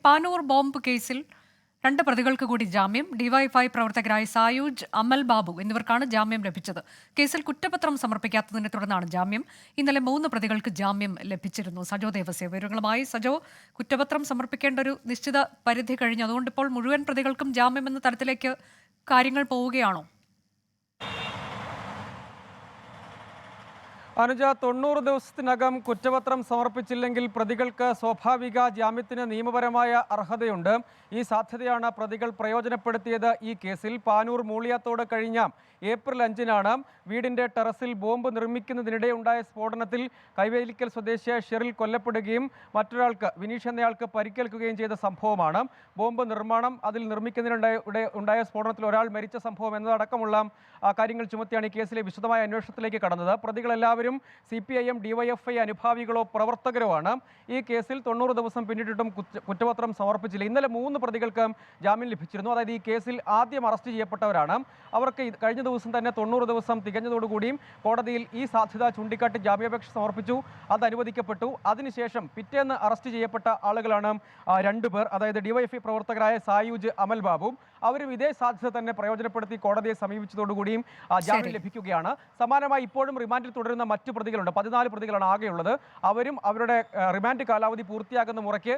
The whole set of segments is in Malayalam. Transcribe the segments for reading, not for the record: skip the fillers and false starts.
പാനൂർ ബോംബ് കേസിൽ 2 പ്രതികൾക്ക് കൂടി ജാമ്യം. ഡിവൈഎഫ്ഐ പ്രവർത്തകരായ സായൂജ്, അമൽ ബാബു എന്നിവർക്കാണ് ജാമ്യം ലഭിച്ചത്. കേസിൽ കുറ്റപത്രം സമർപ്പിക്കാത്തതിനെ തുടർന്നാണ് ജാമ്യം. ഇന്നലെ 3 പ്രതികൾക്ക് ജാമ്യം ലഭിച്ചിരുന്നു. സജോ ദേവസ്യ വിവരങ്ങളുമായി. സജോ, കുറ്റപത്രം സമർപ്പിക്കേണ്ട ഒരു നിശ്ചിത പരിധി കഴിഞ്ഞു. അതുകൊണ്ട് ഇപ്പോൾ മുഴുവൻ പ്രതികൾക്കും ജാമ്യം എന്ന തരത്തിലേക്ക് കാര്യങ്ങൾ പോവുകയാണോ? അനുജ, 90 ദിവസത്തിനകം കുറ്റപത്രം സമർപ്പിച്ചില്ലെങ്കിൽ പ്രതികൾക്ക് സ്വാഭാവിക ജാമ്യത്തിന് നിയമപരമായ അർഹതയുണ്ട്. ഈ സാധ്യതയാണ് പ്രതികൾ പ്രയോജനപ്പെടുത്തിയത്. ഈ കേസിൽ പാനൂർ മൂളിയാത്തോട് കഴിഞ്ഞ ഏപ്രിൽ 5-നാണ് വീടിന്റെ ടെറസിൽ ബോംബ് നിർമ്മിക്കുന്നതിനിടെ ഉണ്ടായ സ്ഫോടനത്തിൽ കൈവേലിക്കൽ സ്വദേശിയായ ഷെറിൽ കൊല്ലപ്പെടുകയും മറ്റൊരാൾക്ക്, വിനീഷ് എന്നയാൾക്ക് പരിക്കേൽക്കുകയും ചെയ്ത സംഭവമാണ്. ബോംബ് നിർമ്മാണം, അതിൽ നിർമ്മിക്കുന്നതിനിടെ സ്ഫോടനത്തിൽ ഒരാൾ മരിച്ച സംഭവം എന്നതടക്കമുള്ള കാര്യങ്ങൾ ചുമത്തിയാണ് ഈ കേസിലെ വിശദമായ അന്വേഷണത്തിലേക്ക് കടന്നത്. പ്രതികളെല്ലാവരും CPIM, DYFI അനുഭാവികളോ പ്രവർത്തകരോ ആണ്. ഈ കേസിൽ 90 ദിവസം പിന്നിട്ടിട്ടും കുറ്റപത്രം സമർപ്പിച്ചില്ല. ഇന്നലെ 3 പ്രതികൾക്ക് ജാമ്യം ലഭിച്ചിരുന്നു. അതായത് ഈ കേസിൽ ആദ്യം അറസ്റ്റ് ചെയ്യപ്പെട്ടവരാണ്. അവർക്ക് കഴിഞ്ഞ ദിവസം തന്നെ 90 ദിവസം തികഞ്ഞതോടുകൂടിയും കോടതിയിൽ ഈ സാധ്യത ചൂണ്ടിക്കാട്ടി ജാമ്യാപേക്ഷ സമർപ്പിച്ചു. അത് അനുവദിക്കപ്പെട്ടു. അതിനുശേഷം പിറ്റേന്ന് അറസ്റ്റ് ചെയ്യപ്പെട്ട ആളുകളാണ് 2 പേർ. അതായത് DYFI പ്രവർത്തകരായ സായൂജ്, അമൽ ബാബു. അവരും ഇതേ സാധ്യത തന്നെ പ്രയോജനപ്പെടുത്തി കോടതിയെ സമീപിച്ചതോടുകൂടിയും ജാമ്യം ലഭിക്കുകയാണ്. സമാനമായി ഇപ്പോഴും റിമാൻഡിൽ തുടരുന്ന മറ്റു പ്രതികളുണ്ട്. 14 പ്രതികളാണ് ആകെയുള്ളത്. അവരും അവരുടെ റിമാൻഡ് കാലാവധി പൂർത്തിയാകുന്ന മുറയ്ക്ക്,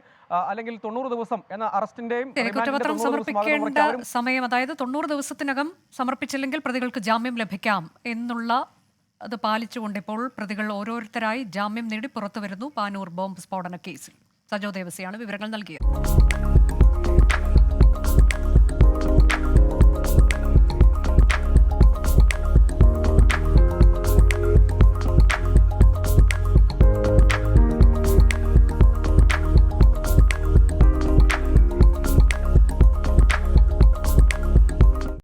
അല്ലെങ്കിൽ 90 ദിവസം എന്ന അറസ്റ്റിന്റെയും കുറ്റപത്രം സമർപ്പിക്കേണ്ട സമയം, അതായത് 90 ദിവസത്തിനകം സമർപ്പിച്ചില്ലെങ്കിൽ പ്രതികൾക്ക് ജാമ്യം ലഭിക്കാം എന്നുള്ള അത് പാലിച്ചുകൊണ്ട് ഇപ്പോൾ പ്രതികൾ ഓരോരുത്തരായി ജാമ്യം നേടി പുറത്തു വരുന്നു. പാനൂർ ബോംബ് സ്ഫോടന കേസിൽ സജോ ദേവസ്യാണ് വിവരങ്ങൾ നൽകിയത്.